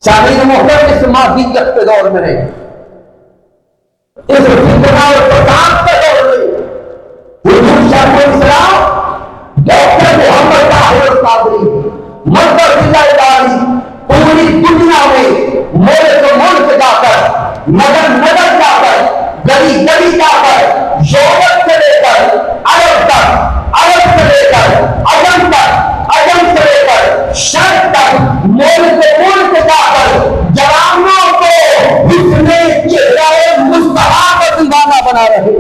سامعین محترم، اس مادیت کے دور میں ہے، اس فتنہ اور فساد کے دور میں حضور شیخ الاسلام ڈاکٹر محمد طاہر القادری مدد اللہ علی پوری دنیا میں ملک ملک جا کر، نگر نگر جا کر، گلی گلی جا کر، یورپ سے لے کر عرب تک، عرب سے لے کر عجم تک، عجم سے لے کر شرق تک، ملک ملک جا کر جوانوں کو اپنے چہرہ مصطفیٰ کا دیوانہ بنا رہے ہیں۔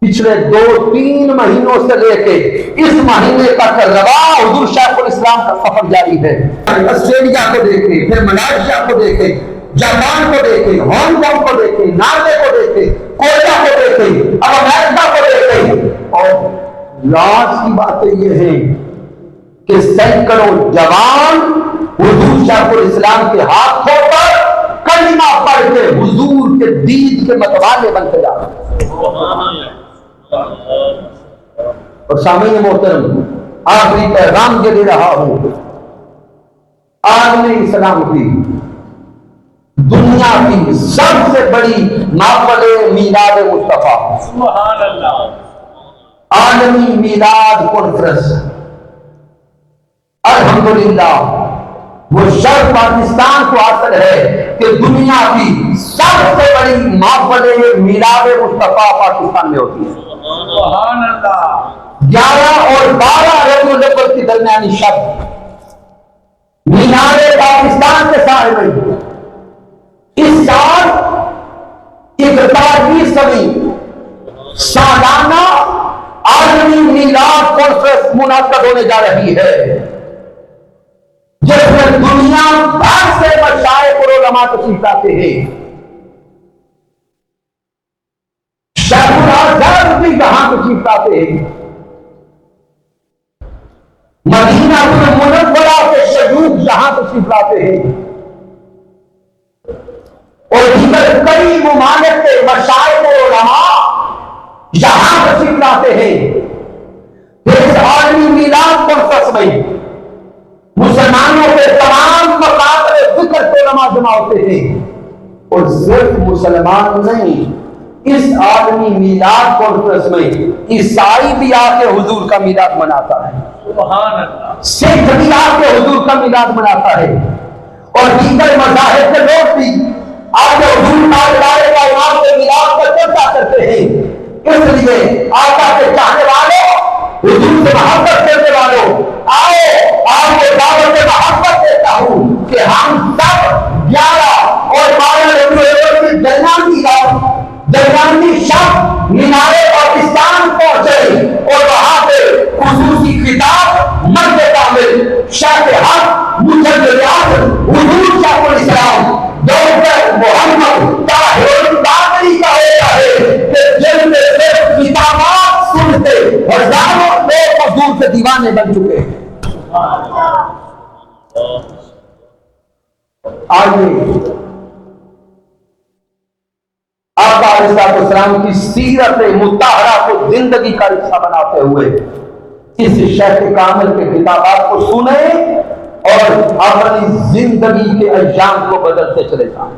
پچھلے 2-3 مہینوں سے لے کے اس مہینے تک رواں حضور شیخ الاسلام کا سفر جاری ہے۔ آسٹریلیا کو دیکھیں، پھر ملائیشیا کو دیکھیں، جاپان کو دیکھیں، ہانگ کانگ کو دیکھیں، ناروے کو دیکھیں، کوریا کو دیکھیں، اب امریکہ کو دیکھیں، اور لاز کی باتیں یہ ہیں کہ سینکڑوں جوان حضور شیخ الاسلام کے ہاتھوں پر کلمہ پڑھ کے حضور کے دین کے متوالے بنتے جا رہے ہیں۔ اور سامعین محترم، آخری پیغام یہ دے رہا ہوں، عالم اسلام کی دنیا کی سب سے بڑی محفل میلاد مصطفیٰ، سبحان اللہ، عالمی میلاد کانفرنس، الحمدللہ وہ شرف پاکستان کو حاصل ہے کہ دنیا کی سب سے بڑی محفل میلاد مصطفیٰ پاکستان میں ہوتی ہے۔ سبحان اللہ۔ 11 اور 12 ربیع الاول کی درمیانی شب مینار پاکستان کے سائے میں اس سال 41ویں سالانہ عالمی میلاد کانفرنس منعقد ہونے جا رہی ہے، جس میں دنیا بھر سے مشائخ اور علماء تشریف لاتے ہیں۔ شیخ الازہر بھی یہاں تشریف لاتے ہیں، مدینہ المنورہ کے شیوخ یہاں تشریف لاتے ہیں، اور دیگر کئی ممالک کے مشائخ اور علماء یہاں تشریف لاتے ہیں۔ پھر اس عالمی میلاد کانفرنس میں مسلمانوں کے تمام مقاصد ذکر کے علماء جمع ہوتے ہیں، اور صرف مسلمان نہیں، اس عالمی میلاد کانفرنس میں عیسائی بھی آ کے حضور کا میلاد مناتا ہے، سبحان اللہ، سکھ بھی آ کے حضور کا میلاد مناتا ہے، اور دیگر مذاہب کے لوگ بھی آ کے حضور کا امام کے میلاد پر چرچا کرتے ہیں۔ اس لیے آقا کے چاہنے والوں، حضور سے محبت کرنے والوں، آؤ آپ کو دعوت محبت دیتا ہوں کہ ہم سب 11 اور 12 ربیع الاول کی درمیانی شب مینار پاکستان پہنچے، اور وہاں پہ خصوصی خطاب مرد کامل شیخ حق مجدد اعظم حضور شیخ الاسلام ڈاکٹر محمد طاہر القادری کا ہوتا ہے کہ جن میں صرف خطابات سنتے ہزاروں لوگ حضور کے دیوانے بن چکے ہیں۔ آئیے آقا علیہ السلام کی سیرت مطہرہ کو زندگی کا حصہ بناتے ہوئے اس شیخ کامل کے خطابات کو سنیں اور اپنی زندگی کے ایام کو بدلتے چلے جائیں۔